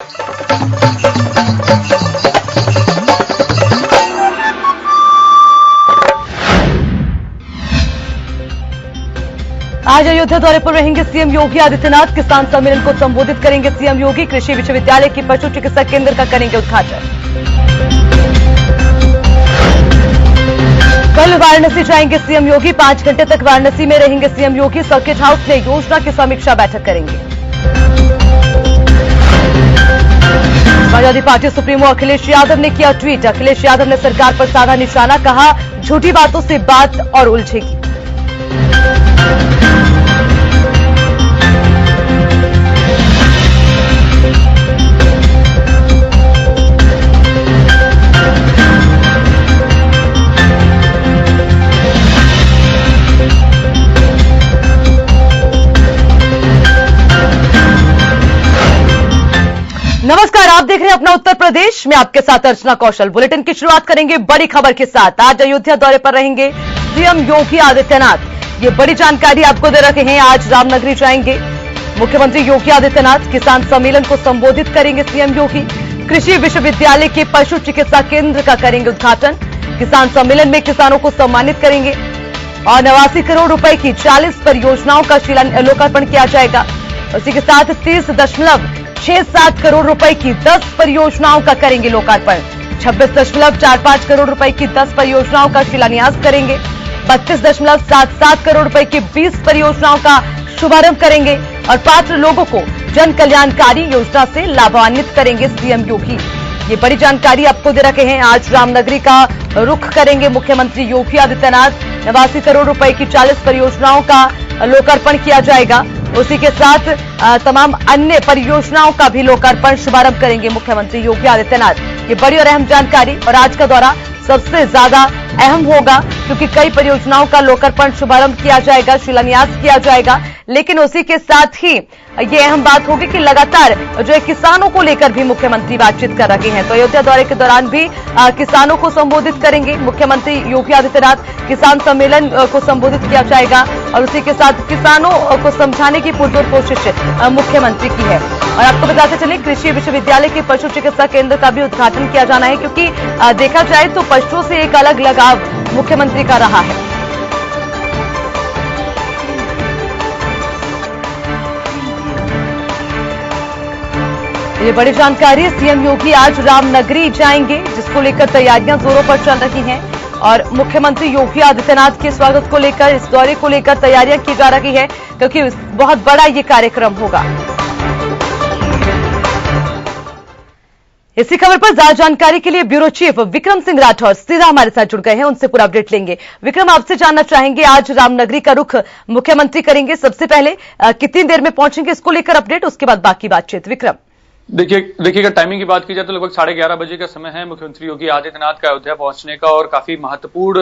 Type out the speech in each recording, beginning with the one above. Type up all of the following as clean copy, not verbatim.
आज अयोध्या दौरे पर रहेंगे सीएम योगी आदित्यनाथ। किसान सम्मेलन को संबोधित करेंगे सीएम योगी। कृषि विश्वविद्यालय की पशु चिकित्सा केंद्र का करेंगे उद्घाटन। कल वाराणसी जाएंगे सीएम योगी। 5 घंटे तक वाराणसी में रहेंगे सीएम योगी। सर्किट हाउस में योजना की समीक्षा बैठक करेंगे। समाजवादी पार्टी सुप्रीमो अखिलेश यादव ने किया ट्वीट। अखिलेश यादव ने सरकार पर साधा निशाना, कहा झूठी बातों से बात और उलझेगी। नमस्कार, आप देख रहे हैं अपना उत्तर प्रदेश में, आपके साथ अर्चना कौशल। बुलेटिन की शुरुआत करेंगे बड़ी खबर के साथ। आज अयोध्या दौरे पर रहेंगे सीएम योगी आदित्यनाथ। ये बड़ी जानकारी आपको दे रखे हैं। आज रामनगरी जाएंगे मुख्यमंत्री योगी आदित्यनाथ। किसान सम्मेलन को संबोधित करेंगे सीएम योगी। कृषि विश्वविद्यालय के पशु चिकित्सा केंद्र का करेंगे उद्घाटन। किसान सम्मेलन में किसानों को सम्मानित करेंगे और 89 करोड़ रुपए की 40 परियोजनाओं का लोकार्पण किया जाएगा। उसी के साथ 30.67 करोड़ रुपए की 10 परियोजनाओं का करेंगे लोकार्पण। 26.45 करोड़ रुपए की 10 परियोजनाओं का शिलान्यास करेंगे। 32.77 करोड़ रुपए की 20 परियोजनाओं का शुभारंभ करेंगे और पात्र लोगों को जन कल्याणकारी योजना से लाभान्वित करेंगे सीएम योगी। ये बड़ी जानकारी आपको दे रखे हैं। आज रामनगरी का रुख करेंगे मुख्यमंत्री योगी आदित्यनाथ। 89 करोड़ रुपए की 40 परियोजनाओं का लोकार्पण किया जाएगा। उसी के साथ तमाम अन्य परियोजनाओं का भी लोकार्पण शुभारंभ करेंगे मुख्यमंत्री योगी आदित्यनाथ। ये बड़ी और अहम जानकारी, और आज का दौरा सबसे ज्यादा अहम होगा क्योंकि कई परियोजनाओं का लोकार्पण शुभारंभ किया जाएगा, शिलान्यास किया जाएगा। लेकिन उसी के साथ ही ये अहम बात होगी कि लगातार जो है किसानों को लेकर भी मुख्यमंत्री बातचीत कर रहे हैं। तो अयोध्या दौरे के दौरान भी किसानों को संबोधित करेंगे मुख्यमंत्री योगी आदित्यनाथ। किसान सम्मेलन को संबोधित किया जाएगा और उसी के साथ किसानों को समझाने की पुरजोर कोशिश मुख्यमंत्री की है। और आपको बताते चले, कृषि विश्वविद्यालय के पशु चिकित्सा केंद्र का भी उद्घाटन किया जाना है क्योंकि देखा जाए तो पशुओं से एक अलग लगाव मुख्यमंत्री का रहा है। ये बड़ी जानकारी। सीएम योगी आज रामनगरी जाएंगे, जिसको लेकर तैयारियां जोरों पर चल रही हैं और मुख्यमंत्री योगी आदित्यनाथ के स्वागत को लेकर, इस दौरे को लेकर तैयारियां की जा रही है क्योंकि बहुत बड़ा ये कार्यक्रम होगा। इसी खबर पर ज्यादा जानकारी के लिए ब्यूरो चीफ विक्रम सिंह राठौर सीधा हमारे साथ जुड़ गए हैं। उनसे पूरा अपडेट लेंगे। विक्रम, आपसे जानना चाहेंगे, आज रामनगरी का रुख मुख्यमंत्री करेंगे। सबसे पहले कितनी देर में पहुंचेंगे, इसको लेकर अपडेट, उसके बाद बाकी बातचीत। विक्रम, देखिएगा टाइमिंग की बात की जाए तो लगभग 11:30 बजे का समय है मुख्यमंत्री योगी आदित्यनाथ का अयोध्या पहुंचने का, और काफी महत्वपूर्ण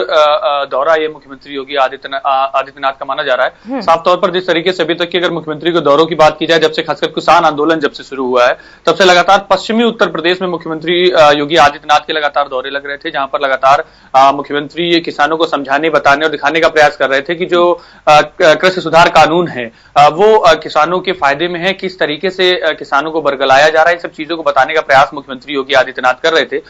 दौरा ये मुख्यमंत्री योगी आदित्यनाथ का माना जा रहा है। साफ तौर पर जिस तरीके से अभी तक की अगर मुख्यमंत्री के दौरों की बात की जाए, जब से खासकर किसान आंदोलन जब से शुरू हुआ है, तब से लगातार पश्चिमी उत्तर प्रदेश में मुख्यमंत्री योगी आदित्यनाथ के लगातार दौरे लग रहे थे, जहां पर लगातार मुख्यमंत्री किसानों को समझाने, बताने और दिखाने का प्रयास कर रहे थे कि जो कृषि सुधार कानून है वो किसानों के फायदे में है, किस तरीके से किसानों को बरगलाया जा रहा है, इन सब चीजों को बताने का प्रयास मुख्यमंत्री योगी आदित्यनाथ कर रहे थे।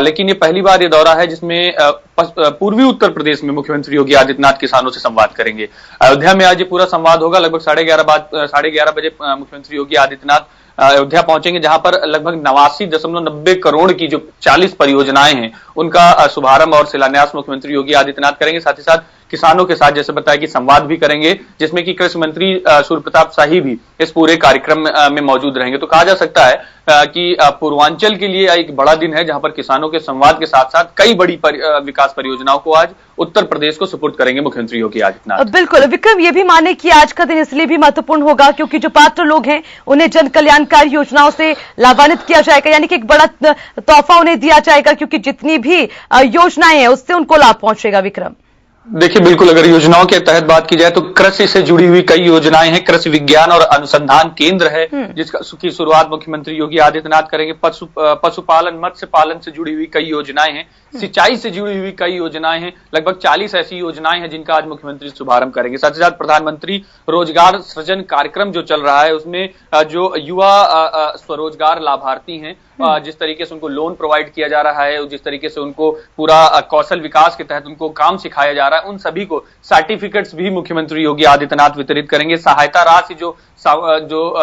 लेकिन ये पहली बार ये दौरा है जिसमें पूर्वी उत्तर प्रदेश में मुख्यमंत्री योगी आदित्यनाथ किसानों से संवाद करेंगे। अयोध्या में आज ये पूरा संवाद होगा। लगभग 11:30 बजे मुख्यमंत्री योगी आदित्यनाथ अयोध्या पहुंचेंगे, जहां पर लगभग 89.90 करोड़ की जो 40 परियोजनाएं हैं उनका शुभारंभ और शिलान्यास मुख्यमंत्री योगी आदित्यनाथ करेंगे। साथ ही साथ किसानों के साथ जैसे बताया कि संवाद भी करेंगे, जिसमें कि कृषि मंत्री सूर्य प्रताप शाही भी इस पूरे कार्यक्रम में मौजूद रहेंगे। तो कहा जा सकता है कि पूर्वांचल के लिए एक बड़ा दिन है, जहां पर किसानों के संवाद के साथ साथ कई बड़ी विकास परियोजनाओं को आज उत्तर प्रदेश को सुपुर्द करेंगे मुख्यमंत्री योगी आदित्यनाथ। बिल्कुल विक्रम, ये भी माने कि आज का दिन इसलिए भी महत्वपूर्ण होगा क्योंकि जो पात्र लोग हैं उन्हें जन कल्याणकारी योजनाओं से लाभान्वित किया जाएगा, यानी कि एक बड़ा तोहफा उन्हें दिया जाएगा क्योंकि जितनी भी योजनाएं हैं उससे उनको लाभ पहुंचेगा। विक्रम, देखिए बिल्कुल, अगर योजनाओं के तहत बात की जाए तो कृषि से जुड़ी हुई कई योजनाएं हैं। कृषि विज्ञान और अनुसंधान केंद्र है जिसकी शुरुआत मुख्यमंत्री योगी आदित्यनाथ करेंगे। पशुपालन, मत्स्य पालन से जुड़ी हुई कई योजनाएं हैं। सिंचाई से जुड़ी हुई कई योजनाएं हैं। लगभग 40 ऐसी योजनाएं हैं जिनका आज मुख्यमंत्री शुभारंभ करेंगे। साथ ही साथ प्रधानमंत्री रोजगार सृजन कार्यक्रम जो चल रहा है उसमें जो युवा स्वरोजगार लाभार्थी हैं, जिस तरीके से उनको लोन प्रोवाइड किया जा रहा है, जिस तरीके से उनको पूरा कौशल विकास के तहत उनको काम सिखाया जा रहा है, उन सभी को सर्टिफिकेट्स भी मुख्यमंत्री योगी आदित्यनाथ वितरित करेंगे। सहायता राशि जो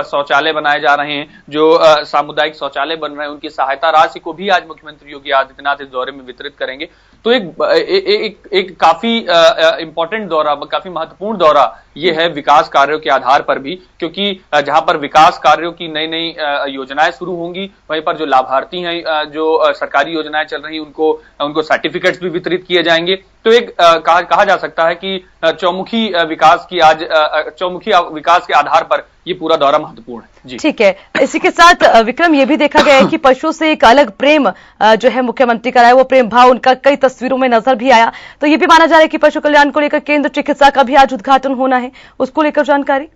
शौचालय बनाए जा रहे हैं, जो सामुदायिक शौचालय बन रहे हैं, उनकी सहायता राशि को भी आज मुख्यमंत्री योगी आदित्यनाथ इस दौरे में वितरित करेंगे। तो एक काफी इंपॉर्टेंट दौरा, काफी महत्वपूर्ण दौरा ये है विकास कार्यों के आधार पर भी, क्योंकि जहां पर विकास कार्यों की नई नई योजनाएं शुरू होंगी, वहीं पर जो लाभार्थी हैं, जो सरकारी योजनाएं चल रही उनको सर्टिफिकेट्स भी वितरित किए जाएंगे। तो एक कहा जा सकता है कि चौमुखी विकास के आधार पर ये पूरा दौरा महत्वपूर्ण है जी। ठीक है, इसी के साथ विक्रम ये भी देखा गया है कि पशुओं से एक अलग प्रेम जो है मुख्यमंत्री का रहा है, वो प्रेम भाव उनका कई तस्वीरों में नजर भी आया। तो ये भी माना जा रहा है कि पशु कल्याण को लेकर केंद्र चिकित्सा का भी आज उद्घाटन होना है, उसको लेकर जानकारी।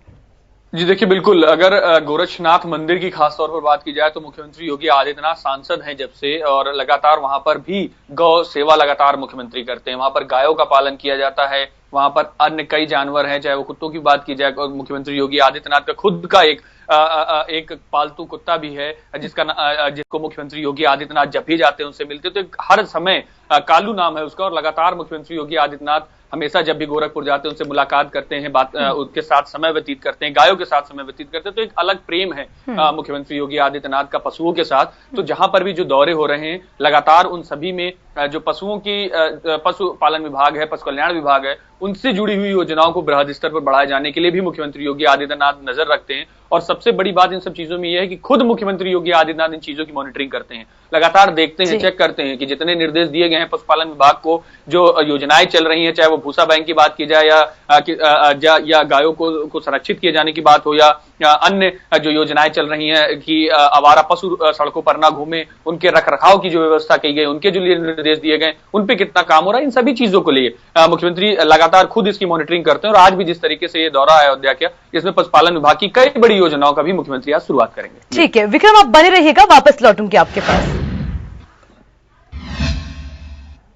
जी देखिए बिल्कुल, अगर गोरक्षनाथ मंदिर की खास तौर पर बात की जाए तो मुख्यमंत्री योगी आदित्यनाथ सांसद हैं जब से, और लगातार वहां पर भी गौ सेवा लगातार मुख्यमंत्री करते हैं। वहां पर गायों का पालन किया जाता है, वहां पर अन्य कई जानवर हैं, चाहे वो कुत्तों की बात की जाए, और मुख्यमंत्री योगी आदित्यनाथ का खुद का एक पालतू कुत्ता भी है जिसको मुख्यमंत्री योगी आदित्यनाथ जब भी जाते हैं उनसे मिलते, तो हर समय कालू नाम है उसका, और लगातार मुख्यमंत्री योगी आदित्यनाथ हमेशा जब भी गोरखपुर जाते हैं उनसे मुलाकात करते हैं, उनके साथ समय व्यतीत करते हैं, गायों के साथ समय व्यतीत करते हैं। तो एक अलग प्रेम है मुख्यमंत्री योगी आदित्यनाथ का पशुओं के साथ। तो जहां पर भी जो दौरे हो रहे हैं लगातार उन सभी में जो पशुओं की पशु पालन विभाग है, पशु कल्याण विभाग है, उनसे जुड़ी हुई योजनाओं को बृहद स्तर पर बढ़ाए जाने के लिए भी मुख्यमंत्री योगी आदित्यनाथ नजर रखते हैं। और सबसे बड़ी बात इन सब चीजों में यह है कि खुद मुख्यमंत्री योगी आदित्यनाथ इन चीजों की मॉनिटरिंग करते हैं, लगातार देखते हैं, चेक करते हैं कि जितने निर्देश दिए गए हैं पशुपालन विभाग को, जो योजनाएं चल रही हैं, चाहे वो भूसा बैंक की बात की जाए या गायों को संरक्षित किए जाने की बात हो, या अन्य जो योजनाएं चल रही हैं कि आवारा पशु सड़कों पर ना घूमे, उनके रखरखाव की जो व्यवस्था की गई, उनके जो निर्देश दिए गए, उन पे कितना काम हो रहा है, इन सभी चीजों को लिए मुख्यमंत्री लगातार खुद इसकी मॉनिटरिंग करते हैं। और आज भी जिस तरीके से ये दौरा है अयोध्या का, इसमें पशुपालन विभाग की कई बड़ी योजनाओं का भी मुख्यमंत्री आज शुरुआत करेंगे। ठीक है विक्रम, आप बने रहिएगा, वापस लौटूंगी आपके पास।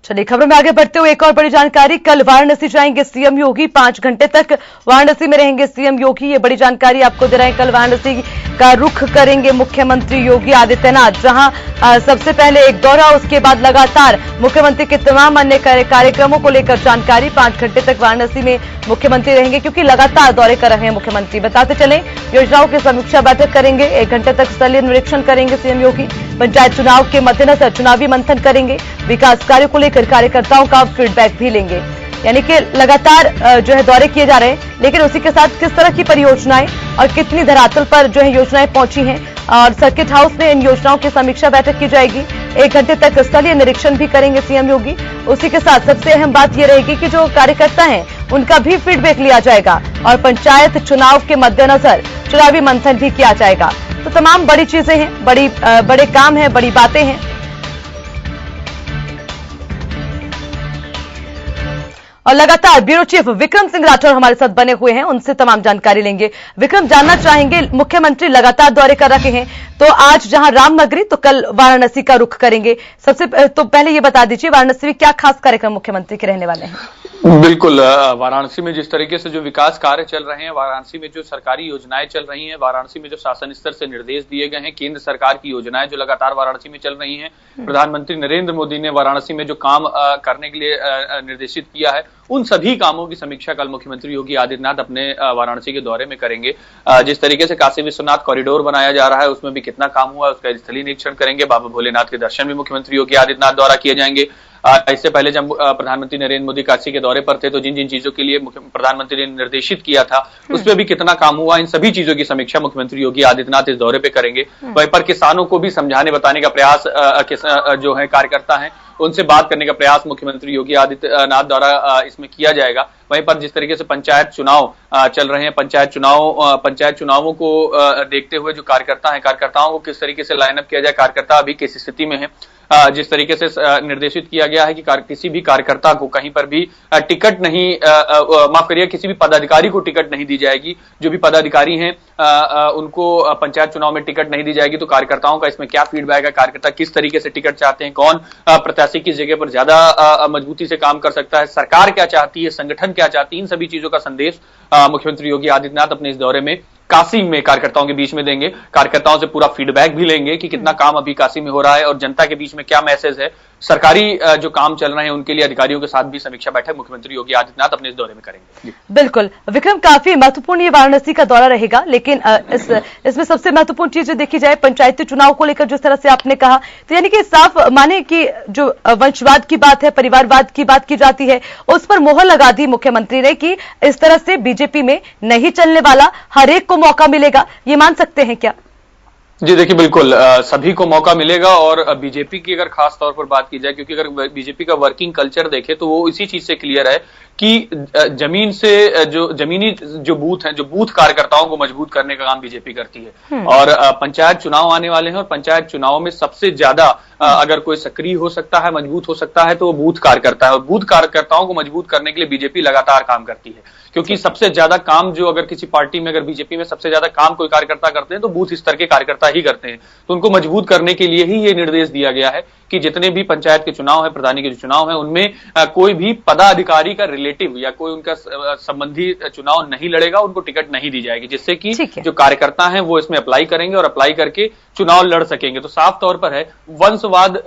चलिए खबर में आगे बढ़ते हुए एक और बड़ी जानकारी, कल वाराणसी जाएंगे सीएम योगी, 5 घंटे तक वाराणसी में रहेंगे सीएम योगी। ये बड़ी जानकारी आपको दे रहे हैं। कल वाराणसी का रुख करेंगे मुख्यमंत्री योगी आदित्यनाथ, जहां सबसे पहले एक दौरा, उसके बाद लगातार मुख्यमंत्री के तमाम अन्य कार्यक्रमों को लेकर जानकारी। 5 घंटे तक वाराणसी में मुख्यमंत्री रहेंगे क्योंकि लगातार दौरे कर रहे हैं मुख्यमंत्री। बताते चले, योजनाओं की समीक्षा बैठक करेंगे, 1 घंटे तक स्थलीय निरीक्षण करेंगे सीएम योगी। पंचायत चुनाव के मद्देनजर चुनावी मंथन करेंगे, विकास कार्यों को लेकर कार्यकर्ताओं का फीडबैक भी लेंगे। यानी कि लगातार जो है दौरे किए जा रहे हैं, लेकिन उसी के साथ किस तरह की परियोजनाएं और कितनी धरातल पर जो है योजनाएं पहुंची हैं, और सर्किट हाउस में इन योजनाओं की समीक्षा बैठक की जाएगी। 1 घंटे तक स्थलीय निरीक्षण भी करेंगे सीएम योगी। उसी के साथ सबसे अहम बात यह रहेगी कि जो कार्यकर्ता हैं उनका भी फीडबैक लिया जाएगा, और पंचायत चुनाव के मद्देनजर चुनावी मंथन भी किया जाएगा। तो तमाम बड़ी चीजें हैं, बड़े काम हैं, बड़ी बातें हैं। और लगातार ब्यूरो चीफ विक्रम सिंह राठौर हमारे साथ बने हुए हैं, उनसे तमाम जानकारी लेंगे। विक्रम, जानना चाहेंगे, मुख्यमंत्री लगातार दौरे कर रहे हैं, तो आज जहां रामनगरी तो कल वाराणसी का रुख करेंगे। सबसे तो पहले ये बता दीजिए, वाराणसी में क्या खास कार्यक्रम मुख्यमंत्री के रहने वाले हैं? बिल्कुल, वाराणसी में जिस तरीके से जो विकास कार्य चल रहे हैं, वाराणसी में जो सरकारी योजनाएं चल रही हैं, वाराणसी में जो शासन स्तर से निर्देश दिए गए हैं, केंद्र सरकार की योजनाएं जो लगातार वाराणसी में चल रही हैं, प्रधानमंत्री नरेंद्र मोदी ने वाराणसी में जो काम करने के लिए निर्देशित किया है, उन सभी कामों की समीक्षा कल मुख्यमंत्री योगी आदित्यनाथ अपने वाराणसी के दौरे में करेंगे। जिस तरीके से काशी विश्वनाथ कॉरिडोर बनाया जा रहा है, उसमें भी कितना काम हुआ, उसका स्थलीय निरीक्षण करेंगे। बाबा भोलेनाथ के दर्शन भी मुख्यमंत्री योगी आदित्यनाथ द्वारा किए जाएंगे। इससे पहले जब प्रधानमंत्री नरेंद्र मोदी काशी के दौरे पर थे, तो जिन जिन चीजों के लिए प्रधानमंत्री ने निर्देशित किया था, उसमें भी कितना काम हुआ, इन सभी चीजों की समीक्षा मुख्यमंत्री योगी आदित्यनाथ इस दौरे पे करेंगे। वहीं पर किसानों को भी समझाने बताने का प्रयास जो है कार्यकर्ता हैं उनसे बात करने का प्रयास मुख्यमंत्री योगी आदित्यनाथ द्वारा इसमें किया जाएगा। वहीं पर जिस तरीके से पंचायत चुनाव चल रहे हैं, पंचायत चुनावों को देखते हुए जो कार्यकर्ता हैं, कार्यकर्ताओं को किस तरीके से लाइनअप किया जाए, कार्यकर्ता अभी किस स्थिति में है, जिस तरीके से निर्देशित किया गया है कि किसी भी कार्यकर्ता को कहीं पर भी टिकट नहीं, माफ करिए, किसी भी पदाधिकारी को टिकट नहीं दी जाएगी। जो भी पदाधिकारी हैं उनको पंचायत चुनाव में टिकट नहीं दी जाएगी। तो कार्यकर्ताओं का इसमें क्या फीडबैक है, कार्यकर्ता किस तरीके से टिकट चाहते हैं, कौन प्रत्याशी किस जगह पर ज्यादा मजबूती से काम कर सकता है, सरकार क्या चाहती है, संगठन क्या चाहती है, इन सभी चीजों का संदेश मुख्यमंत्री योगी आदित्यनाथ अपने इस दौरे में काशी में कार्यकर्ताओं के बीच में देंगे। कार्यकर्ताओं से पूरा फीडबैक भी लेंगे कि कितना काम अभी काशी में हो रहा है और जनता के बीच में क्या मैसेज है। सरकारी जो काम चल रहे हैं उनके लिए अधिकारियों के साथ भी समीक्षा बैठक मुख्यमंत्री योगी आदित्यनाथ अपने इस दौरे में करेंगे। बिल्कुल विक्रम, काफी महत्वपूर्ण ये वाराणसी का दौरा रहेगा, लेकिन इसमें सबसे महत्वपूर्ण चीज जो देखी जाए पंचायती चुनाव को लेकर जिस तरह से आपने कहा, तो यानी कि साफ माने कि जो वंशवाद की बात है, परिवारवाद की बात की जाती है, उस पर मोहर लगा दी मुख्यमंत्री ने कि इस तरह से बीजेपी में नहीं चलने वाला, हर एक को मौका मिलेगा। ये मान सकते हैं क्या? जी देखिए, बिल्कुल सभी को मौका मिलेगा। और बीजेपी की अगर खास तौर पर बात की जाए, क्योंकि अगर बीजेपी का वर्किंग कल्चर देखे तो वो इसी चीज से क्लियर है कि जमीन से जमीनी जो बूथ हैं, जो बूथ कार्यकर्ताओं को मजबूत करने का काम बीजेपी करती है। और पंचायत चुनाव आने वाले हैं और पंचायत चुनाव में सबसे ज्यादा अगर कोई सक्रिय हो सकता है, मजबूत हो सकता है, तो वो बूथ कार्यकर्ता है। और बूथ कार्यकर्ताओं को मजबूत करने के लिए बीजेपी लगातार काम करती है, क्योंकि सबसे ज्यादा काम जो अगर किसी पार्टी में, अगर बीजेपी में सबसे ज्यादा काम कोई कार्यकर्ता करते हैं तो बूथ स्तर के कार्यकर्ता ही करते हैं। तो उनको मजबूत करने के लिए ही ये निर्देश दिया गया है कि जितने भी पंचायत के चुनाव है, प्रधानी के जो चुनाव है, उनमें कोई भी पदाधिकारी का रिलेटिव या कोई उनका संबंधी चुनाव नहीं लड़ेगा, उनको टिकट नहीं दी जाएगी, जिससे कि जो कार्यकर्ता हैं वो इसमें अप्लाई करेंगे और अप्लाई करके चुनाव लड़ सकेंगे। तो साफ तौर पर है, वंशवाद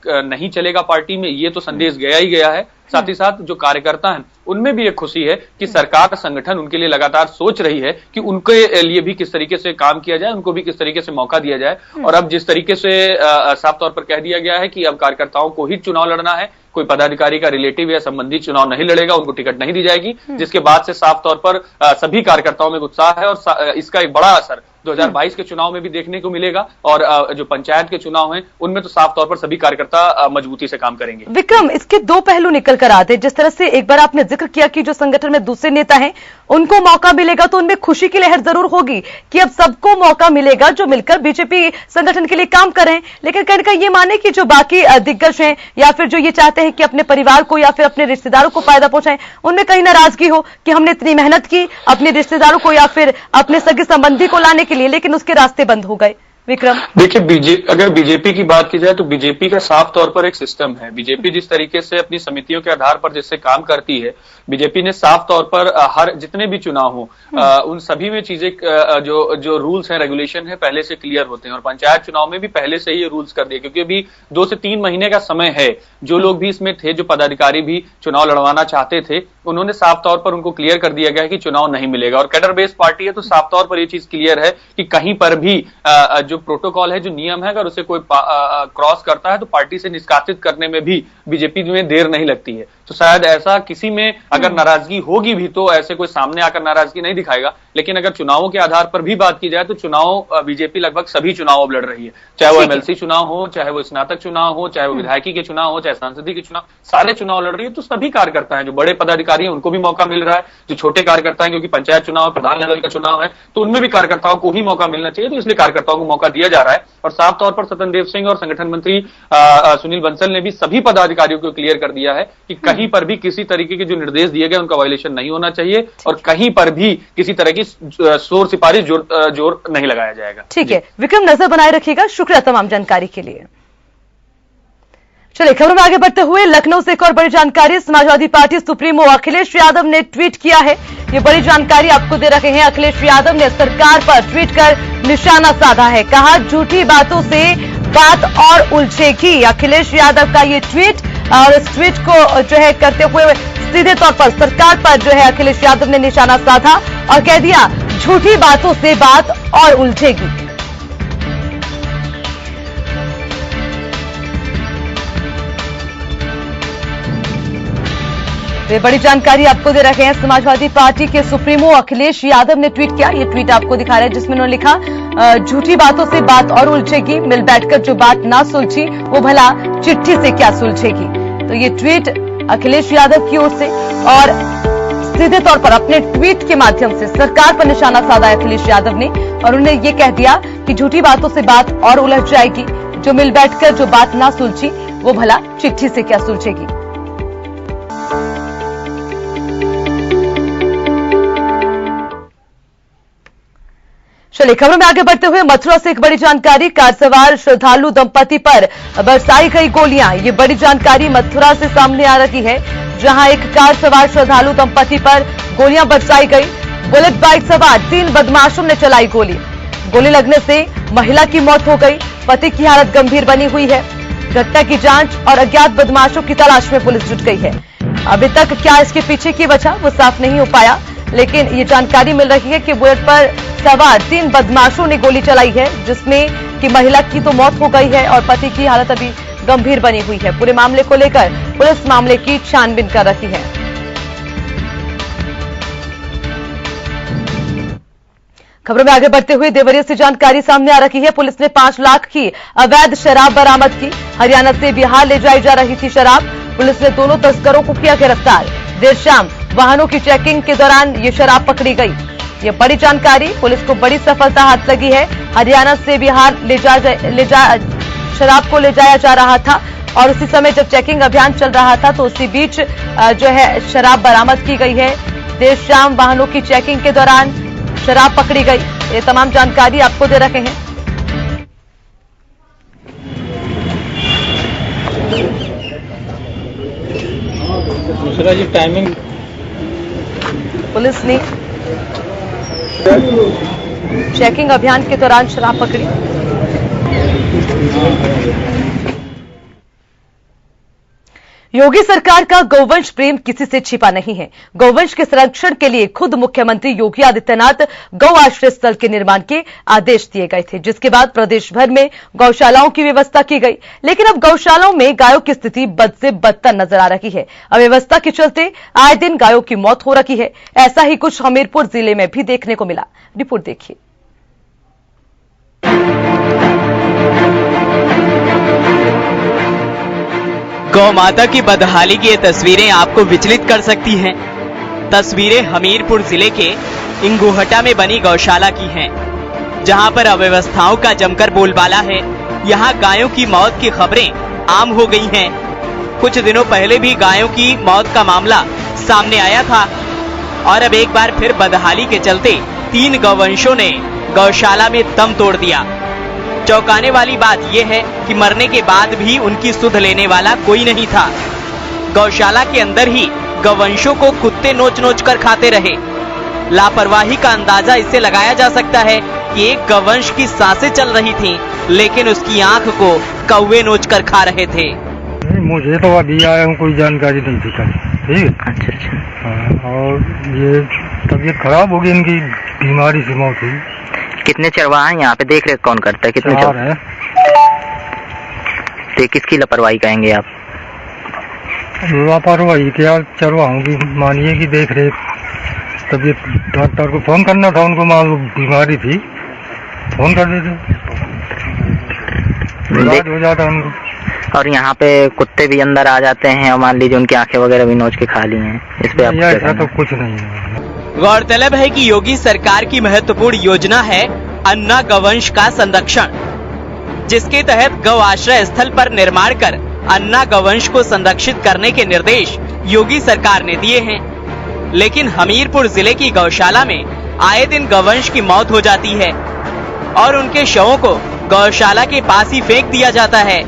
नहीं चलेगा पार्टी में, ये तो संदेश गया ही गया है। साथ ही साथ जो कार्यकर्ता हैं उनमें भी एक खुशी है कि सरकार, संगठन उनके लिए लगातार सोच रही है कि उनके लिए भी किस तरीके से काम किया जाए, उनको भी किस तरीके से मौका दिया जाए। और अब जिस तरीके से साफ तौर पर कह दिया गया है कि अब कार्यकर्ताओं को ही चुनाव लड़ना है, कोई पदाधिकारी का रिलेटिव या संबंधी चुनाव नहीं लड़ेगा, उनको टिकट नहीं दी जाएगी, जिसके बाद से साफ तौर पर सभी कार्यकर्ताओं में उत्साह है। और इसका एक बड़ा असर 2022 के चुनाव में भी देखने को मिलेगा। और जो पंचायत के चुनाव हैं उनमें तो साफ तौर पर सभी कार्यकर्ता मजबूती से काम करेंगे। विक्रम, इसके दो पहलू निकल कर आते हैं। जिस तरह से एक बार आपने जिक्र किया कि जो संगठन में दूसरे नेता हैं उनको मौका मिलेगा, तो उनमें खुशी की लहर जरूर होगी कि अब सबको मौका मिलेगा जो मिलकर बीजेपी संगठन के लिए काम कर रहे हैं। लेकिन कहीं ना कहीं ये माने कि जो बाकी दिग्गज हैं या फिर जो ये चाहते हैं कि अपने परिवार को या फिर अपने रिश्तेदारों को फायदा पहुंचाएं, उनमें कहीं नाराजगी हो कि हमने इतनी मेहनत की अपने रिश्तेदारों को या फिर अपने सगे संबंधी को लाने के लिए, लेकिन उसके रास्ते बंद हो गए। विक्रम, देखिए, अगर बीजेपी की बात की जाए तो बीजेपी का साफ तौर पर एक सिस्टम है। बीजेपी जिस तरीके से अपनी समितियों के आधार पर जिससे काम करती है, बीजेपी ने साफ तौर पर हर जितने भी चुनाव हो उन सभी में चीजें जो रूल्स हैं, रेगुलेशन है, पहले से क्लियर होते हैं। और पंचायत चुनाव में भी पहले से ही ये रूल्स कर दिए, क्योंकि अभी 2 से 3 महीने का समय है। जो लोग भी इसमें थे, जो पदाधिकारी भी चुनाव लड़वाना चाहते थे, उन्होंने साफ तौर पर उनको क्लियर कर दिया गया है कि चुनाव नहीं मिलेगा। और कैडर बेस्ड पार्टी है तो साफ तौर पर यह चीज क्लियर है कि कहीं पर भी जो प्रोटोकॉल है, जो नियम है, अगर उसे कोई क्रॉस करता है तो पार्टी से निष्कासित करने में भी बीजेपी में देर नहीं लगती है। तो शायद ऐसा किसी में अगर नाराजगी होगी भी तो ऐसे कोई सामने आकर नाराजगी नहीं दिखाएगा। लेकिन अगर चुनावों के आधार पर भी बात की जाए तो चुनाव बीजेपी लगभग सभी चुनाव अब लड़ रही है, चाहे वो एमएलसी चुनाव हो, चाहे वो स्नातक चुनाव हो, चाहे वो विधायकी के चुनाव हो, चाहे सांसदीय के चुनाव, सारे चुनाव लड़ रही है। तो सभी कार्यकर्ता हैं, जो बड़े पदाधिकारी हैं उनको भी मौका मिल रहा है, जो छोटे कार्यकर्ता हैं, क्योंकि पंचायत चुनाव प्रधान लेवल का चुनाव है तो उनमें भी कार्यकर्ताओं को ही मौका मिलना चाहिए। तो इसलिए कार्यकर्ताओं को मौका दिया जा रहा है। और साफ तौर पर स्वतंत्र सिंह और संगठन मंत्री सुनील बंसल ने भी सभी पदाधिकारियों को क्लियर कर दिया है कि कहीं पर भी किसी तरीके के जो निर्देश दिए गए उनका वायलेशन नहीं होना चाहिए और कहीं पर भी किसी तरह की शोर सिफारिश जोर नहीं लगाया जाएगा। ठीक है विक्रम, नजर बनाए रखिएगा। शुक्रिया तमाम जानकारी के लिए। चलिए खबरों में आगे बढ़ते हुए लखनऊ से एक और बड़ी जानकारी। समाजवादी पार्टी सुप्रीमो अखिलेश यादव ने ट्वीट किया है। ये बड़ी जानकारी आपको दे रहे हैं। अखिलेश यादव ने सरकार पर ट्वीट कर निशाना साधा है। कहा, झूठी बातों से बात और उलझेगी। अखिलेश यादव का ये ट्वीट, और इस ट्वीट को जो है करते हुए सीधे तौर पर सरकार पर जो है अखिलेश यादव ने निशाना साधा और कह दिया, झूठी बातों से बात और उलझेगी। ये बड़ी जानकारी आपको दे रहे हैं। समाजवादी पार्टी के सुप्रीमो अखिलेश यादव ने ट्वीट किया। ये ट्वीट आपको दिखा रहे हैं जिसमें उन्होंने लिखा, झूठी बातों से बात और उलझेगी, मिल बैठकर जो बात ना सुलझी वो भला चिट्ठी से क्या सुलझेगी। तो ये ट्वीट अखिलेश यादव की ओर से, और सीधे तौर पर अपने ट्वीट के माध्यम से सरकार पर निशाना साधा अखिलेश यादव ने, और उन्हें ये कह दिया कि झूठी बातों से बात और उलझ जाएगी, जो मिल बैठकर जो बात ना सुलझी वो भला चिट्ठी से क्या सुलझेगी। चलिए खबरों में आगे बढ़ते हुए मथुरा से एक बड़ी जानकारी, कार सवार श्रद्धालु दंपति पर बरसाई गई गोलियां। ये बड़ी जानकारी मथुरा से सामने आ रही है, जहां एक कार सवार श्रद्धालु दंपति पर गोलियां बरसाई गई। बुलेट बाइक सवार 3 बदमाशों ने चलाई गोली। गोली लगने से महिला की मौत हो गई, पति की हालत गंभीर बनी हुई है। घटना की जांच और अज्ञात बदमाशों की तलाश में पुलिस जुट गई है। अभी तक क्या इसके पीछे की वजह वो साफ नहीं हो पाया, लेकिन ये जानकारी मिल रही है कि बुलेट पर सवार 3 बदमाशों ने गोली चलाई है, जिसमें कि महिला की तो मौत हो गई है और पति की हालत अभी गंभीर बनी हुई है। पूरे मामले को लेकर पुलिस मामले की छानबीन कर रही है। खबरों में आगे बढ़ते हुए देवरिया से जानकारी सामने आ रही है। पुलिस ने 5 लाख की अवैध शराब बरामद की। हरियाणा से बिहार ले जाई जा रही थी शराब। पुलिस ने दोनों तस्करों को किया गिरफ्तार। देर शाम वाहनों की चेकिंग के दौरान ये शराब पकड़ी गई। ये बड़ी जानकारी, पुलिस को बड़ी सफलता हाथ लगी है। हरियाणा से बिहार शराब को ले जाया जा रहा था, और उसी समय जब चेकिंग अभियान चल रहा था तो उसी बीच जो है शराब बरामद की गई है। देर शाम वाहनों की चेकिंग के दौरान शराब पकड़ी गई। ये तमाम जानकारी आपको दे रहे हैं। दूसरा जी टाइमिंग, पुलिस ने चेकिंग अभियान के दौरान शराब पकड़ी। योगी सरकार का गौवंश प्रेम किसी से छिपा नहीं है। गौवंश के संरक्षण के लिए खुद मुख्यमंत्री योगी आदित्यनाथ गौ आश्रय स्थल के निर्माण के आदेश दिए गए थे, जिसके बाद प्रदेश भर में गौशालाओं की व्यवस्था की गई। लेकिन अब गौशालाओं में गायों की स्थिति बद से बदतर नजर आ रही है। अव्यवस्था के चलते आए दिन गायों की मौत हो रही है। ऐसा ही कुछ हमीरपुर जिले में भी देखने को मिला। रिपोर्ट देखिए। गौ माता की बदहाली की ये तस्वीरें आपको विचलित कर सकती हैं। तस्वीरें हमीरपुर जिले के इंगुहटा में बनी गौशाला की हैं, जहां पर अव्यवस्थाओं का जमकर बोलबाला है। यहां गायों की मौत की खबरें आम हो गई हैं। कुछ दिनों पहले भी गायों की मौत का मामला सामने आया था, और अब एक बार फिर बदहाली के चलते 3 गौवंशों ने गौशाला में दम तोड़ दिया। चौंकाने वाली बात यह है कि मरने के बाद भी उनकी सुध लेने वाला कोई नहीं था। गौशाला के अंदर ही गौवंशों को कुत्ते नोच नोच कर खाते रहे। लापरवाही का अंदाजा इससे लगाया जा सकता है कि एक गौवंश की सांसें चल रही थीं, लेकिन उसकी आंख को कौवे नोच कर खा रहे थे। मुझे तो अभी आया हूँ, कोई जानकारी नहीं थी। ठीक, अच्छा। और ये तबीयत खराब हो गई, इनकी बीमारी से मौत हुई। कितने चरवाहा हैं यहाँ पे? देख रेख कौन करता है? कितने 4 है। तो किसकी लापरवाही कहेंगे आप? लापरवाही क्या, चरवाहों की मानिए कि देख रेख। तबीयत, डॉक्टर को फोन करना था, उनको मान लो बीमारी थी, फोन कर देते, इलाज हो जाता उनको। और यहाँ पे कुत्ते भी अंदर आ जाते हैं और मान लीजिए उनकी आंखें वगैरह भी नोच के खा ली हैं। इस पे ऐसा तो कुछ नहीं है। गौरतलब है कि योगी सरकार की महत्वपूर्ण योजना है अन्ना गौवंश का संरक्षण, जिसके तहत गौ आश्रय स्थल पर निर्माण कर अन्ना गौवंश को संरक्षित करने के निर्देश योगी सरकार ने दिए हैं। लेकिन हमीरपुर जिले की गौशाला में आए दिन गौवंश की मौत हो जाती है और उनके शवों को गौशाला के पास ही फेंक दिया जाता है।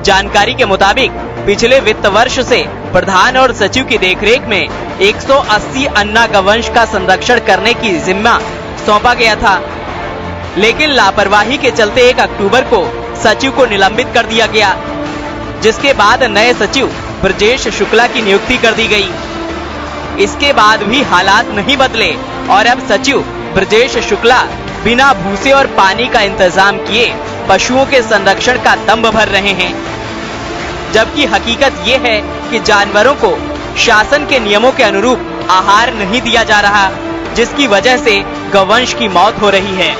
जानकारी के मुताबिक पिछले वित्त वर्ष से प्रधान और सचिव की देखरेख में 180 अन्ना गौवंश का संरक्षण करने की जिम्मा सौंपा गया था, लेकिन लापरवाही के चलते 1 अक्टूबर को सचिव को निलंबित कर दिया गया, जिसके बाद नए सचिव ब्रजेश शुक्ला की नियुक्ति कर दी गई। इसके बाद भी हालात नहीं बदले और अब सचिव ब्रजेश शुक्ला बिना भूसे और पानी का इंतजाम किए पशुओं के संरक्षण का दंभ भर रहे हैं, जबकि हकीकत ये है कि जानवरों को शासन के नियमों के अनुरूप आहार नहीं दिया जा रहा, जिसकी वजह से गौवंश की मौत हो रही है।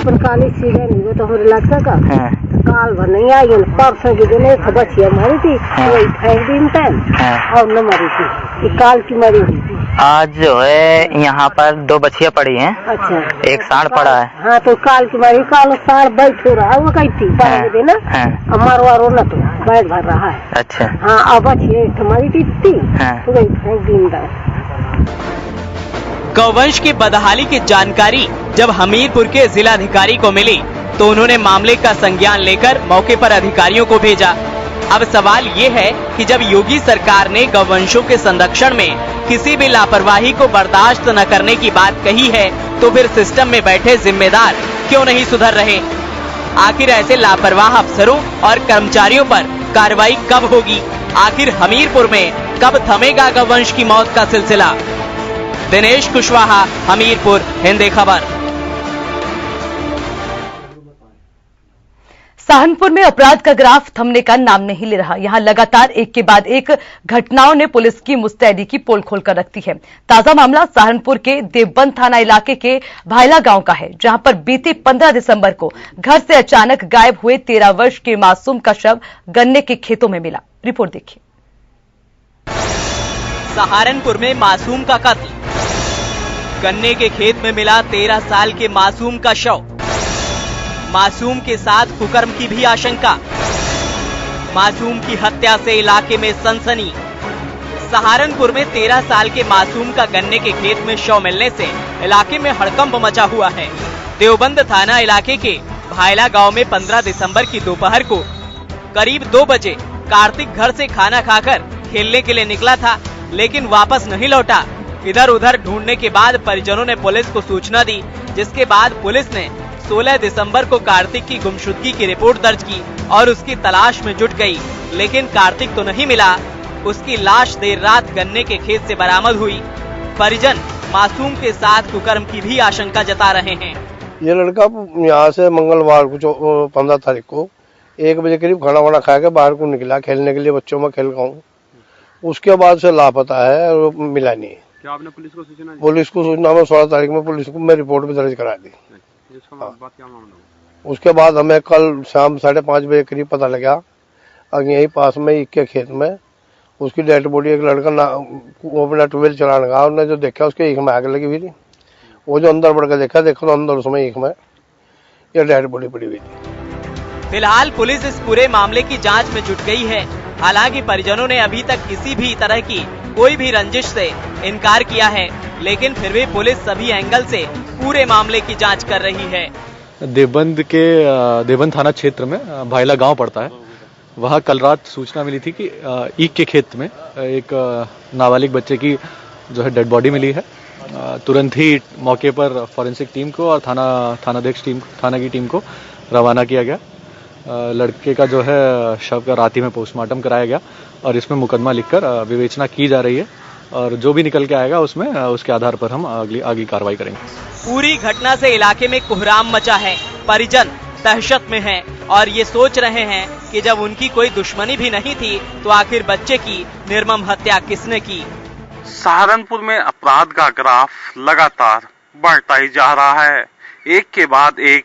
पर काली सीधे नहीं वो तो हो लगता का हाँ, काल भर नहीं आई परसों की दिन एक बच्चिया मरी थी वही फेंक दी टाइम हाँ। और न मरी थी ये काल की मरी हुई थी। आज जो है यहाँ पर 2 बच्चियां पड़ी हैं, अच्छा एक सांड पड़ा है। हाँ तो काल की मरी काल साड़ बैठ हो रहा है वो कही थी हाँ, दिन हाँ, मारवारो न तो बैठ भर रहा है। अच्छा हाँ अब बच्ची मरी थी हाँ। तो वही फेंक दी। गौवंश की बदहाली की जानकारी जब हमीरपुर के जिलाधिकारी को मिली तो उन्होंने मामले का संज्ञान लेकर मौके पर अधिकारियों को भेजा। अब सवाल ये है कि जब योगी सरकार ने गौवंशों के संरक्षण में किसी भी लापरवाही को बर्दाश्त न करने की बात कही है तो फिर सिस्टम में बैठे जिम्मेदार क्यों नहीं सुधर रहे? आखिर ऐसे लापरवाह अफसरों और कर्मचारियों पर कार्रवाई कब होगी? आखिर हमीरपुर में कब थमेगा गौवंश की मौत का सिलसिला? दिनेश कुशवाहा, हमीरपुर, हिंदी खबर। सहारनपुर में अपराध का ग्राफ थमने का नाम नहीं ले रहा। यहां लगातार एक के बाद एक घटनाओं ने पुलिस की मुस्तैदी की पोल खोलकर रखती है। ताजा मामला सहारनपुर के देवबंद थाना इलाके के भायला गांव का है, जहां पर बीते 15 दिसंबर को घर से अचानक गायब हुए 13 वर्ष के मासूम का शव गन्ने के खेतों में मिला। रिपोर्ट देखिए। सहारनपुर में मासूम का कत्ल, गन्ने के खेत में मिला 13 साल के मासूम का शव। मासूम के साथ कुकर्म की भी आशंका। मासूम की हत्या से इलाके में सनसनी। सहारनपुर में 13 साल के मासूम का गन्ने के खेत में शव मिलने से इलाके में हड़कंप मचा हुआ है। देवबंद थाना इलाके के भायला गांव में 15 दिसंबर की दोपहर को करीब 2 बजे कार्तिक घर से खाना खाकर खेलने के लिए निकला था, लेकिन वापस नहीं लौटा। इधर उधर ढूंढने के बाद परिजनों ने पुलिस को सूचना दी, जिसके बाद पुलिस ने 16 दिसंबर को कार्तिक की गुमशुदगी की रिपोर्ट दर्ज की और उसकी तलाश में जुट गई, लेकिन कार्तिक तो नहीं मिला। उसकी लाश देर रात गन्ने के खेत से बरामद हुई। परिजन मासूम के साथ कुकर्म की भी आशंका जता रहे हैं। ये लड़का यहाँ से मंगलवार को 15 तारीख को 1 बजे करीब खाना वाना खा के बाहर को निकला खेलने के लिए, बच्चों में खेल रहा हूँ। उसके बाद से लापता है और मिला नहीं। क्या आपने पुलिस को सूचना दी? पुलिस को सूचना में 16 तारीख में पुलिस को मैं रिपोर्ट भी दर्ज करा दी। उसके बाद हमें कल शाम 5:30 बजे करीब पता लगा यही पास में ईख के खेत में उसकी डेड बॉडी, एक लड़का वो अपना ट्यूबवेल चलाने का, उसने जो देखा उसके ईख में आग लगी हुई थी। वो जो अंदर बढ़ के देखा तो अंदर उसमें ईख में ये डेड बॉडी पड़ी हुई थी। फिलहाल पुलिस इस पूरे मामले की जांच में जुट गई है। हालांकि परिजनों ने अभी तक किसी भी तरह की कोई भी रंजिश से इनकार किया है, लेकिन फिर भी पुलिस सभी एंगल से पूरे मामले की जांच कर रही है। देवबंद थाना क्षेत्र में भायला गांव पड़ता है। वहां कल रात सूचना मिली थी कि ईख के खेत में एक नाबालिग बच्चे की जो है डेड बॉडी मिली है। तुरंत ही मौके पर फॉरेंसिक टीम को और थाना की टीम को रवाना किया गया। लड़के का जो है शव का रात ही में पोस्टमार्टम कराया गया और इसमें मुकदमा लिखकर विवेचना की जा रही है और जो भी निकल के आएगा उसमें उसके आधार पर हम आगे कार्रवाई करेंगे। पूरी घटना से इलाके में कोहराम मचा है। परिजन दहशत में हैं और ये सोच रहे हैं कि जब उनकी कोई दुश्मनी भी नहीं थी तो आखिर बच्चे की निर्मम हत्या किसने की। सहारनपुर में अपराध का ग्राफ लगातार बढ़ता ही जा रहा है। एक के बाद एक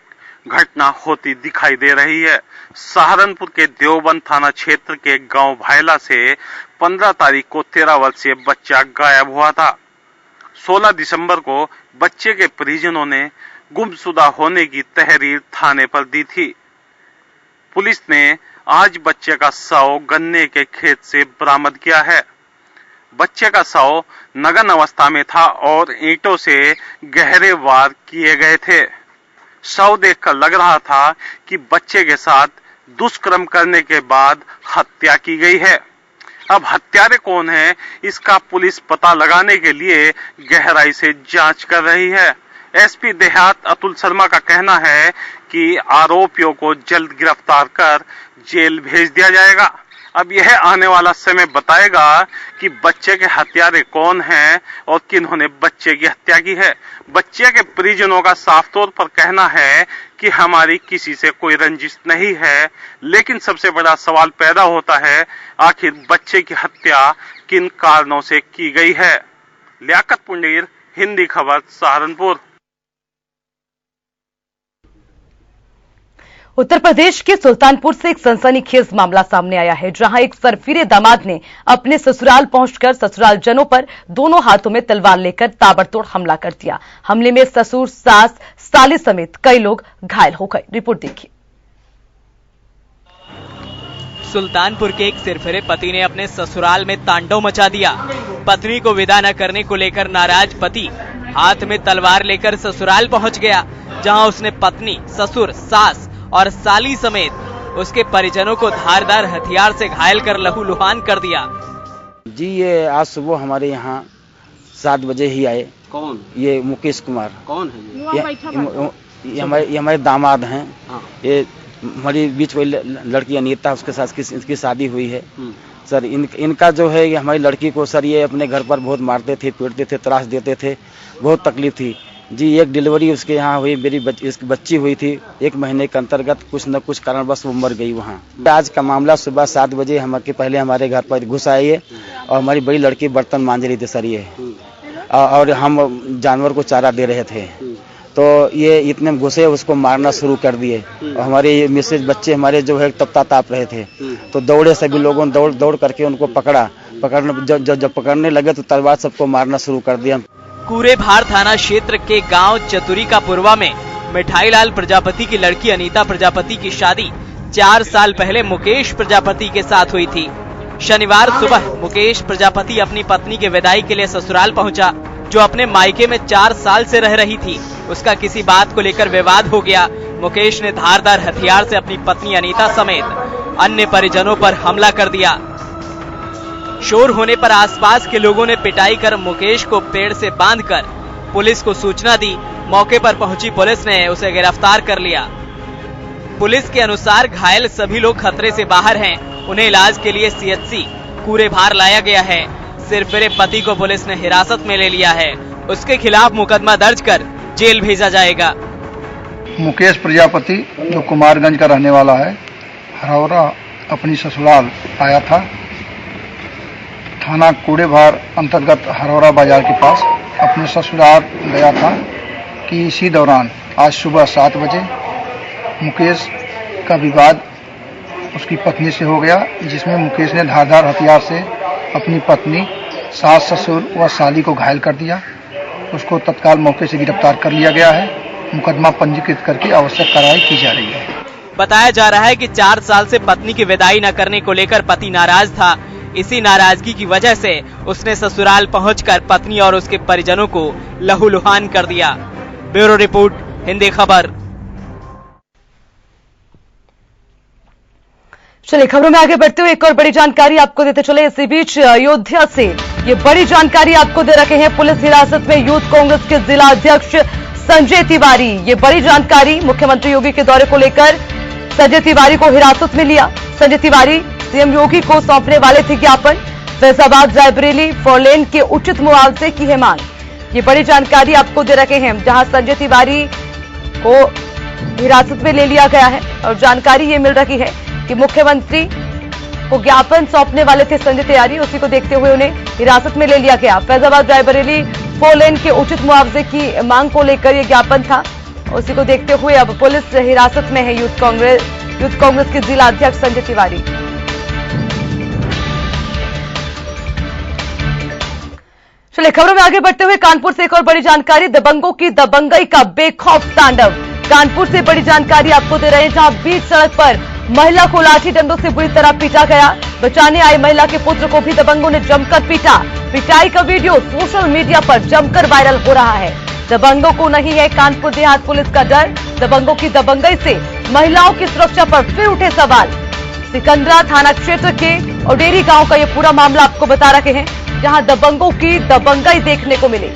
घटना होती दिखाई दे रही है। सहारनपुर के देवबंद थाना क्षेत्र के गांव भायला से 15 तारीख को 13 वर्षीय बच्चा गायब हुआ था। 16 दिसंबर को बच्चे के परिजनों ने गुमशुदा होने की तहरीर थाने पर दी थी। पुलिस ने आज बच्चे का शव गन्ने के खेत से बरामद किया है। बच्चे का शव नग्न अवस्था में था और ईंटों से गहरे वार किए गए थे। शव देखकर लग रहा था कि बच्चे के साथ दुष्कर्म करने के बाद हत्या की गई है। अब हत्यारे कौन है, इसका पुलिस पता लगाने के लिए गहराई से जांच कर रही है। एसपी देहात अतुल शर्मा का कहना है कि आरोपियों को जल्द गिरफ्तार कर जेल भेज दिया जाएगा। अब यह आने वाला समय बताएगा कि बच्चे के हत्यारे कौन हैं और किन्होंने बच्चे की हत्या की है। बच्चे के परिजनों का साफ तौर पर कहना है कि हमारी किसी से कोई रंजिश नहीं है, लेकिन सबसे बड़ा सवाल पैदा होता है आखिर बच्चे की हत्या किन कारणों से की गई है। लियाकत पुंडीर, हिंदी खबर, सहारनपुर। उत्तर प्रदेश के सुल्तानपुर से एक सनसनीखेज मामला सामने आया है, जहां एक सरफिरे दामाद ने अपने ससुराल पहुंचकर ससुरालजनों पर दोनों हाथों में तलवार लेकर ताबड़तोड़ हमला कर दिया। हमले में ससुर, सास, साली समेत कई लोग घायल हो गए। रिपोर्ट देखिए। सुल्तानपुर के एक सिरफिरे पति ने अपने ससुराल में तांडव मचा दिया। पत्नी को विदा न करने को लेकर नाराज पति हाथ में तलवार लेकर ससुराल पहुंच गया, जहां उसने पत्नी, ससुर, सास और साली समेत उसके परिजनों को धारदार हथियार से घायल कर लहूलुहान कर दिया। जी ये आज सुबह हमारे यहाँ 7 बजे ही आए। कौन? ये मुकेश कुमार। कौन है ये हमारे दामाद हैं। हाँ। ये हमारी बीच वाली लड़की अनीता, उसके साथ इसकी शादी हुई है। सर इनका जो है, हमारी लड़की को सर ये अपने घर पर बहुत मारते थे, पीटते थे, त्रास देते थे, बहुत तकलीफ थी जी। एक डिलीवरी उसके यहाँ हुई, मेरी बच्ची हुई थी 1 महीने के अंतर्गत, कुछ न कुछ कारणवश वो मर गई वहाँ। आज का मामला सुबह 7 बजे पहले हमारे घर पर घुस आई है और हमारी बड़ी लड़की बर्तन मांज रही थी सर ये, और हम जानवर को चारा दे रहे थे, तो ये इतने में घुसे, उसको मारना शुरू कर दिए। और हमारे मिसेज बच्चे हमारे जो है तपता ताप रहे थे, तो दौड़े, सभी लोगों ने दौड़ करके उनको जब पकड़ने लगे तो तलवार सबको मारना शुरू कर दिया। कूरेभार थाना क्षेत्र के गांव चतुरी का पुरवा में मिठाईलाल प्रजापति की लड़की अनीता प्रजापति की शादी 4 साल पहले मुकेश प्रजापति के साथ हुई थी। शनिवार सुबह मुकेश प्रजापति अपनी पत्नी के विदाई के लिए ससुराल पहुंचा, जो अपने मायके में 4 साल से रह रही थी। उसका किसी बात को लेकर विवाद हो गया। मुकेश ने धारदार हथियार से अपनी पत्नी अनीता समेत अन्य परिजनों पर हमला कर दिया। शोर होने पर आसपास के लोगों ने पिटाई कर मुकेश को पेड़ से बांधकर पुलिस को सूचना दी। मौके पर पहुंची पुलिस ने उसे गिरफ्तार कर लिया। पुलिस के अनुसार घायल सभी लोग खतरे से बाहर हैं। उन्हें इलाज के लिए सीएचसी कूरेभार लाया गया है। सिरफिरे पति को पुलिस ने हिरासत में ले लिया है। उसके खिलाफ मुकदमा दर्ज कर जेल भेजा जाएगा। मुकेश प्रजापति जो कुमारगंज का रहने वाला है, हरौरा अपनी ससुराल आया था। थाना कूरेभार अंतर्गत हरौरा बाजार के पास अपने ससुराल गया था कि इसी दौरान आज सुबह 7 बजे मुकेश का विवाद उसकी पत्नी से हो गया, जिसमें मुकेश ने धारदार हथियार से अपनी पत्नी, सास, ससुर व साली को घायल कर दिया। उसको तत्काल मौके से गिरफ्तार कर लिया गया है। मुकदमा पंजीकृत करके आवश्यक कार्रवाई की जा रही है। बताया जा रहा है कि 4 साल से पत्नी की विदाई न करने को लेकर पति नाराज था। इसी नाराजगी की वजह से उसने ससुराल पहुंचकर पत्नी और उसके परिजनों को लहूलुहान कर दिया। ब्यूरो रिपोर्ट, हिंदी खबर। चलिए खबरों में आगे बढ़ते हुए एक और बड़ी जानकारी आपको देते चले। इसी बीच अयोध्या से ये बड़ी जानकारी आपको दे रखे हैं। पुलिस हिरासत में यूथ कांग्रेस के जिला अध्यक्ष संजय तिवारी। ये बड़ी जानकारी मुख्यमंत्री योगी के दौरे को लेकर संजय तिवारी को हिरासत में लिया। संजय तिवारी सीएम योगी को सौंपने वाले थे ज्ञापन। फैजाबाद रायबरेली 4 लेन के उचित मुआवजे की है मांग। ये बड़ी जानकारी आपको दे रखे हैं, जहां संजय तिवारी को हिरासत में ले लिया गया है और जानकारी ये मिल रही है कि मुख्यमंत्री को ज्ञापन सौंपने वाले थे संजय तिवारी। उसी को देखते हुए उन्हें हिरासत में ले लिया गया। फैजाबाद रायबरेली 4 लेन के उचित मुआवजे की मांग को लेकर यह ज्ञापन था। उसी को देखते हुए अब पुलिस हिरासत में है यूथ कांग्रेस के जिला अध्यक्ष संजय तिवारी। चलिए खबरों में आगे बढ़ते हुए कानपुर से एक और बड़ी जानकारी। दबंगों की दबंगई का बेखौफ तांडव। कानपुर से बड़ी जानकारी आपको दे रहे हैं, जहां बीच सड़क पर महिला को लाठी डंडों से बुरी तरह पीटा गया। बचाने आई महिला के पुत्र को भी दबंगों ने जमकर पीटा। पिटाई का वीडियो सोशल मीडिया पर जमकर वायरल हो रहा है। दबंगों को नहीं है कानपुर देहात पुलिस का डर। दबंगों की दबंगई से महिलाओं की सुरक्षा पर फिर उठे सवाल। सिकंदरा थाना क्षेत्र के ओडेरी गांव का यह पूरा मामला आपको बता रहे हैं, जहां दबंगों की दबंगई देखने को मिली।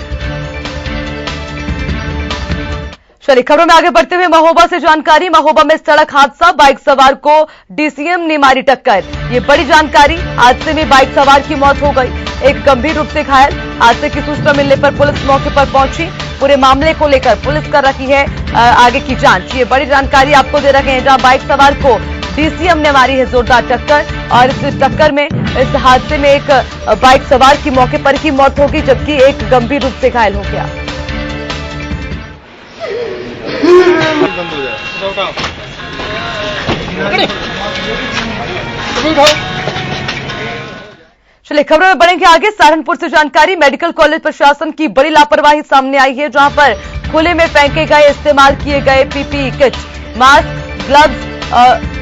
चलिए खबरों में आगे बढ़ते हुए महोबा से जानकारी। महोबा में सड़क हादसा, बाइक सवार को डीसीएम ने मारी टक्कर। ये बड़ी जानकारी। हादसे में बाइक सवार की मौत हो गई, एक गंभीर रूप से घायल। हादसे की सूचना मिलने पर पुलिस मौके पर पहुंची। पूरे मामले को लेकर पुलिस कर रही है आगे की जांच। ये बड़ी जानकारी आपको दे रहे हैं, जहां बाइक सवार को डीसीएम ने मारी है जोरदार टक्कर, और इस टक्कर में, इस हादसे में एक बाइक सवार की मौके पर ही मौत हो गई, जबकि एक गंभीर रूप से घायल हो गया। बंद हो जाए। चलिए खबरों में बढ़ेंगे आगे। सहारनपुर से जानकारी, मेडिकल कॉलेज प्रशासन की बड़ी लापरवाही सामने आई है, जहां पर खुले में फेंके गए इस्तेमाल किए गए पीपीई किट, मास्क, ग्लव्स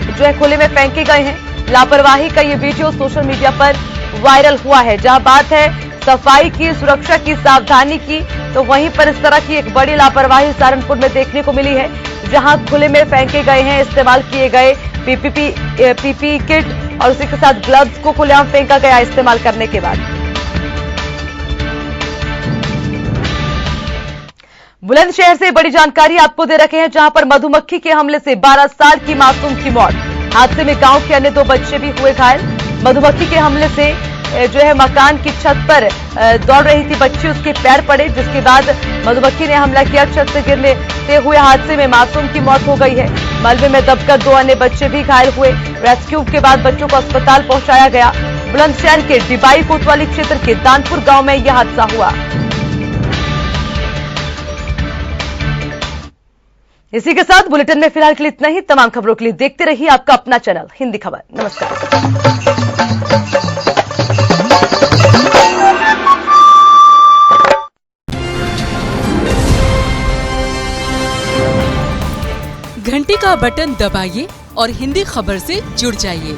जो है खुले में फेंके गए हैं। लापरवाही का ये वीडियो सोशल मीडिया पर वायरल हुआ है। जहां बात है सफाई की, सुरक्षा की, सावधानी की, तो वहीं पर इस तरह की एक बड़ी लापरवाही सहारनपुर में देखने को मिली है, जहां खुले में फेंके गए हैं इस्तेमाल किए गए पीपीई किट और उसी के साथ ग्लव्स को खुलेआम फेंका गया इस्तेमाल करने के बाद। बुलंदशहर से बड़ी जानकारी आपको दे रखे हैं, जहां पर मधुमक्खी के हमले से 12 साल की मासूम की मौत। हादसे में गांव के अन्य 2 बच्चे भी हुए घायल। मधुमक्खी के हमले से जो है मकान की छत पर दौड़ रही थी बच्ची, उसके पैर पड़े, जिसके बाद मधुमक्खी ने हमला किया। छत से गिरने से हुए हादसे में मासूम की मौत हो गई है। मलबे में दबकर 2 अन्य बच्चे भी घायल हुए। रेस्क्यू के बाद बच्चों को अस्पताल पहुंचाया गया। बुलंदशहर के डिबाई कोतवाली क्षेत्र के दानपुर गांव में यह हादसा हुआ। इसी के साथ बुलेटिन में फिलहाल के लिए इतना ही। तमाम खबरों के लिए देखते रहिए आपका अपना चैनल हिंदी खबर। नमस्कार। घंटी का बटन दबाइए और हिंदी खबर से जुड़ जाइए।